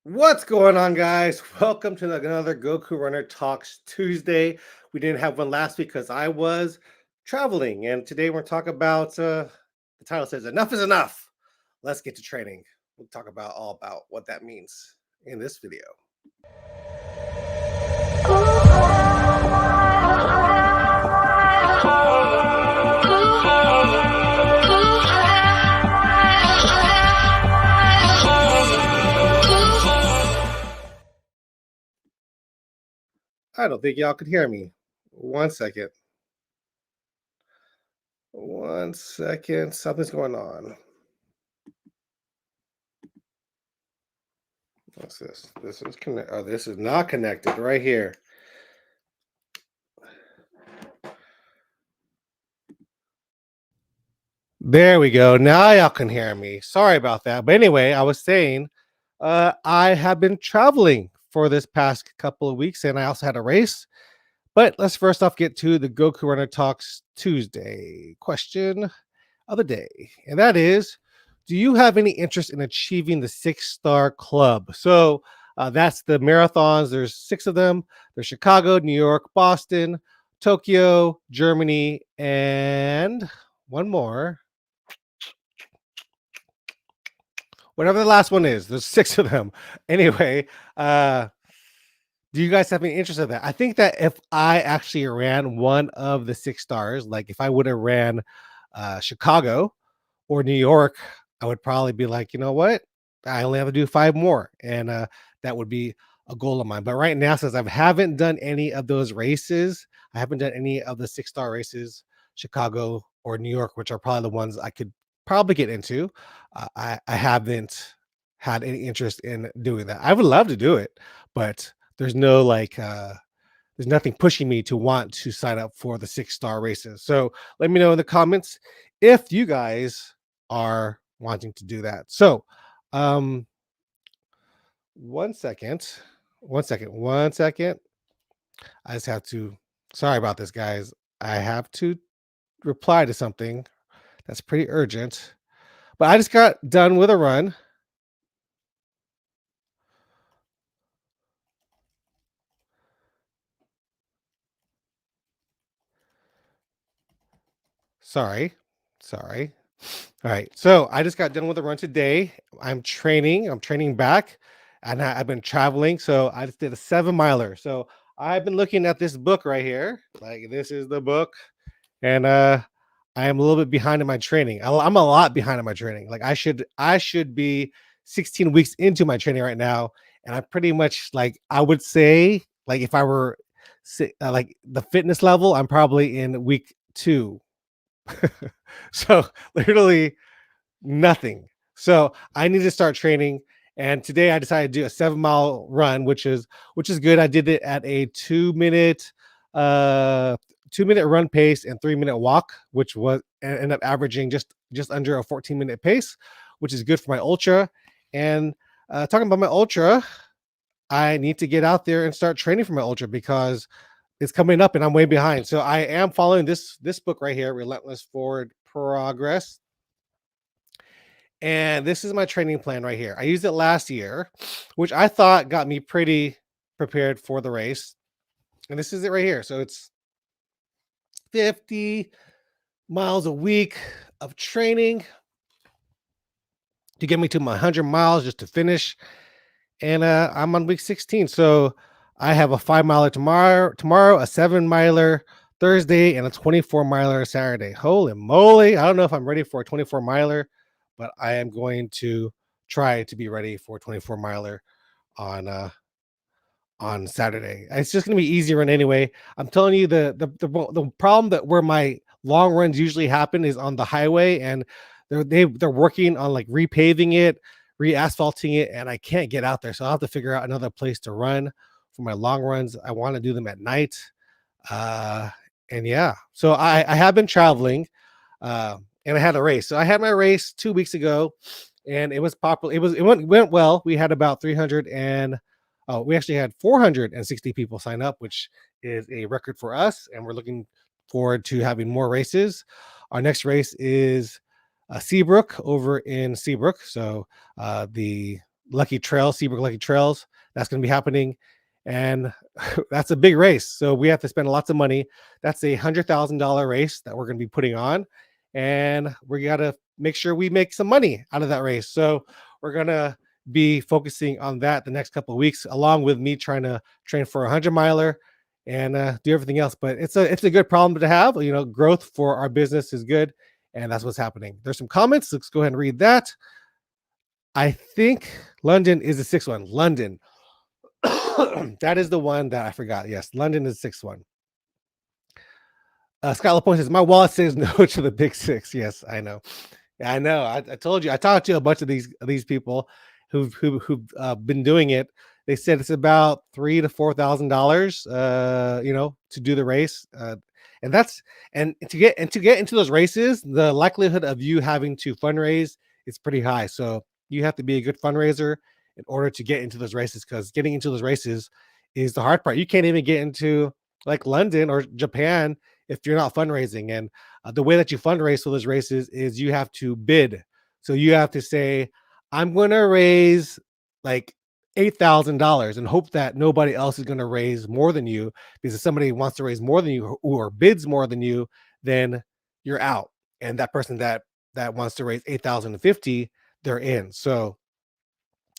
What's going on, guys? Welcome to another Goku Runner Talks Tuesday. We didn't have one last week because I was traveling, and today we're talking about the title says enough is enough. Let's get to training. We'll talk about all about what that means in this video. I don't think y'all could hear me. One second. One second. Something's going on. What's this? This is connect. Oh, this is not connected right here. There we go. Now y'all can hear me. Sorry about that. But anyway, I was saying I have been traveling for this past couple of weeks and I also had a race. But let's first off get to the Goku Runner Talks Tuesday question of the day. And that is, do you have any interest in achieving the 6-star club? So that's the marathons. There's 6 of them. There's Chicago, New York, Boston, Tokyo, Germany, and one more. Whatever the last one is, there's 6 of them. Anyway, do you guys have any interest in that? I think that if I actually ran one of the 6 stars, like if I would have ran Chicago or New York, I would probably be like, you know what? I only have to do 5 more. And that would be a goal of mine. But right now, since I haven't done any of those races, I haven't done any of the 6-star races, Chicago or New York, which are probably the ones I could probably get into. I haven't had any interest in doing that. I would love to do it, but there's no there's nothing pushing me to want to sign up for the 6-star races. So let me know in the comments if you guys are wanting to do that. So one second. I just have to, sorry about this, guys. I have to reply to something that's pretty urgent. But I just got done with a run. Sorry. All right. So I just got done with a run today. I'm training back, and I've been traveling. So I just did a 7-miler. So I've been looking at this book right here. Like, this is the book. And I am a little bit behind in my training. I'm a lot behind in my training. Like I should be 16 weeks into my training right now, and I pretty much, like, I would say, like, if I were like the fitness level, I'm probably in week 2. So literally nothing. So I need to start training. And today I decided to do a 7-mile run, which is good. I did it at a 2-minute 2-minute run pace and 3-minute walk, which was end up averaging just under a 14-minute pace, which is good for my ultra. And talking about my ultra, I need to get out there and start training for my ultra because it's coming up and I'm way behind. So I am following this book right here, Relentless Forward Progress. And this is my training plan right here. I used it last year, which I thought got me pretty prepared for the race. And this is it right here. So it's 50 miles a week of training to get me to my 100 miles just to finish. And I'm on week 16. So I have a 5-miler tomorrow, a 7-miler Thursday, and a 24-miler Saturday. Holy moly. I don't know if I'm ready for a 24-miler, but I am going to try to be ready for a 24-miler on Saturday. It's just going to be easier run anyway. I'm telling you, the problem that where my long runs usually happen is on the highway, and they're working on like repaving it, re-asphalting it, and I can't get out there. So I'll have to figure out another place to run for my long runs. I want to do them at night. And yeah, so I have been traveling, and I had a race. So I had my race 2 weeks ago, and it was popular. It went well. We had about 300 and we actually had 460 people sign up, which is a record for us, and we're looking forward to having more races. Our next race is Seabrook over in Seabrook. So the Lucky Trails, Seabrook Lucky Trails. That's going to be happening, and that's a big race. So we have to spend lots of money. That's a $100,000 race that we're going to be putting on, and we got to make sure we make some money out of that race. So we're gonna be focusing on that the next couple of weeks, along with me trying to train for a 100 miler and do everything else. But it's a good problem to have. You know, growth for our business is good, and that's what's happening. There's some comments. Let's go ahead and read that. I think London is the sixth one. London. That is the one that I forgot. Yes, London is the sixth one. Scott LaPointe says, my wallet says no to the big six. Yes, I know. Yeah, I know. I told you. I talked to a bunch of these people who've been doing it. They said it's about $3,000 to $4,000, to do the race, and that's and to get into those races, the likelihood of you having to fundraise is pretty high. So you have to be a good fundraiser in order to get into those races, because getting into those races is the hard part. You can't even get into like London or Japan if you're not fundraising. And the way that you fundraise for those races is you have to bid. So you have to say, I'm going to raise like $8,000 and hope that nobody else is going to raise more than you. Because if somebody wants to raise more than you or bids more than you, then you're out. And that person that wants to raise 8,050, they're in. So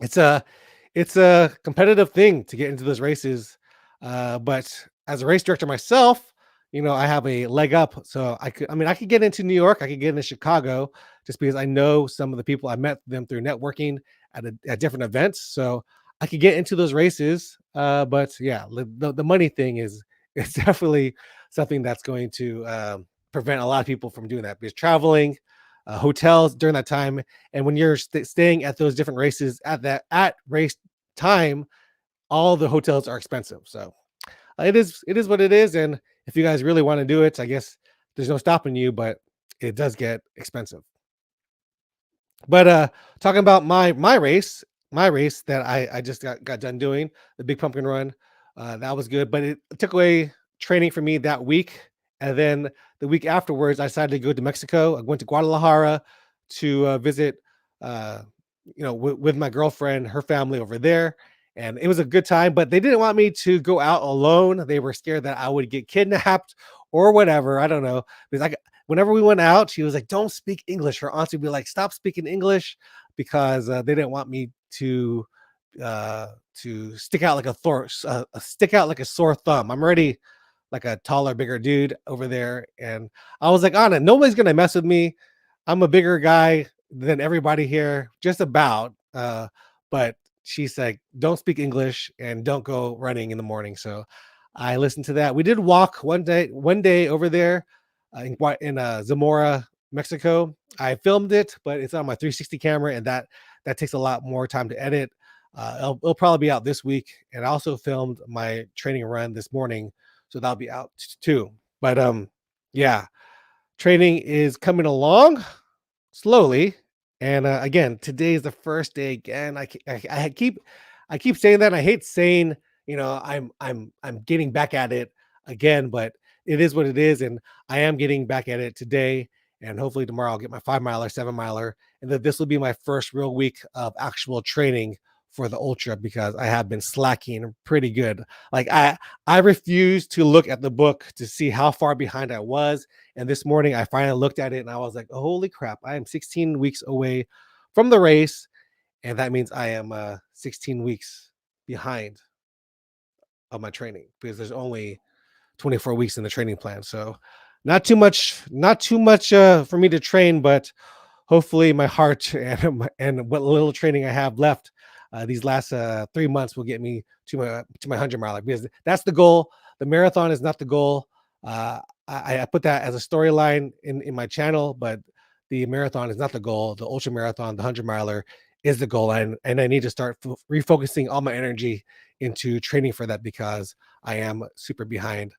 it's a competitive thing to get into those races. But as a race director myself, I have a leg up. So I could get into New York, I could get into Chicago, just because I know some of the people. I met them through networking at different events. So I could get into those races. But yeah, the money thing is it's definitely something that's going to prevent a lot of people from doing that, because traveling, hotels during that time, and when you're staying at those different races at race time, all the hotels are expensive. So it is what it is. And if you guys really want to do it, I guess there's no stopping you, but it does get expensive. But talking about my race that I just got done doing, the Big Pumpkin Run, that was good, but it took away training for me that week. And then the week afterwards, I decided to go to Mexico. I went to Guadalajara to visit, uh, with my girlfriend, her family over there, and it was a good time. But they didn't want me to go out alone. They were scared that I would get kidnapped or whatever. I don't know, because whenever we went out, she was like, "Don't speak English." Her auntie would be like, "Stop speaking English," because they didn't want me to stick out like stick out like a sore thumb. I'm already like a taller, bigger dude over there, and I was like, "On it, nobody's gonna mess with me. I'm a bigger guy than everybody here, just about." But she's like, "Don't speak English and don't go running in the morning." So I listened to that. We did walk one day over there in Zamora, Mexico. I filmed it, but it's on my 360 camera, and that takes a lot more time to edit. It'll probably be out this week, and I also filmed my training run this morning, so that'll be out too. But yeah, training is coming along slowly. And again, today is the first day again. I keep saying that. I hate saying, I'm getting back at it again, but it is what it is, and I am getting back at it today. And hopefully tomorrow I'll get my 5 miler, 7 miler, and that this will be my first real week of actual training for the ultra, because I have been slacking pretty good. Like I refuse to look at the book to see how far behind I was. And this morning I finally looked at it and I was like, holy crap, I am 16 weeks away from the race. And that means I am 16 weeks behind of my training, because there's only 24 weeks in the training plan. So not too much for me to train, but hopefully my heart and what little training I have left these last 3 months will get me to my 100 miler, because that's the goal. The marathon is not the goal. I put that as a storyline in my channel, but the marathon is not the goal. The ultra marathon, the 100 miler, is the goal, and I need to start refocusing all my energy into training for that, because I am super behind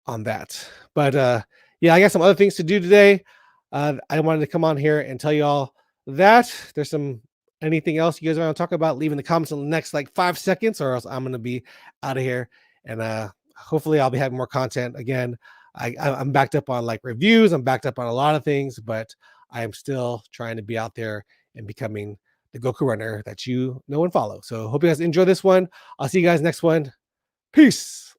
on that. But yeah, I got some other things to do today. I wanted to come on here and tell you all that. There's anything else you guys want to talk about, leave in the comments in the next like 5 seconds, or else I'm gonna be out of here. And hopefully I'll be having more content again. I'm backed up on like reviews, I'm backed up on a lot of things, but I am still trying to be out there and becoming the Goku runner that you know and follow. So hope you guys enjoy this one. I'll see you guys next one. Peace.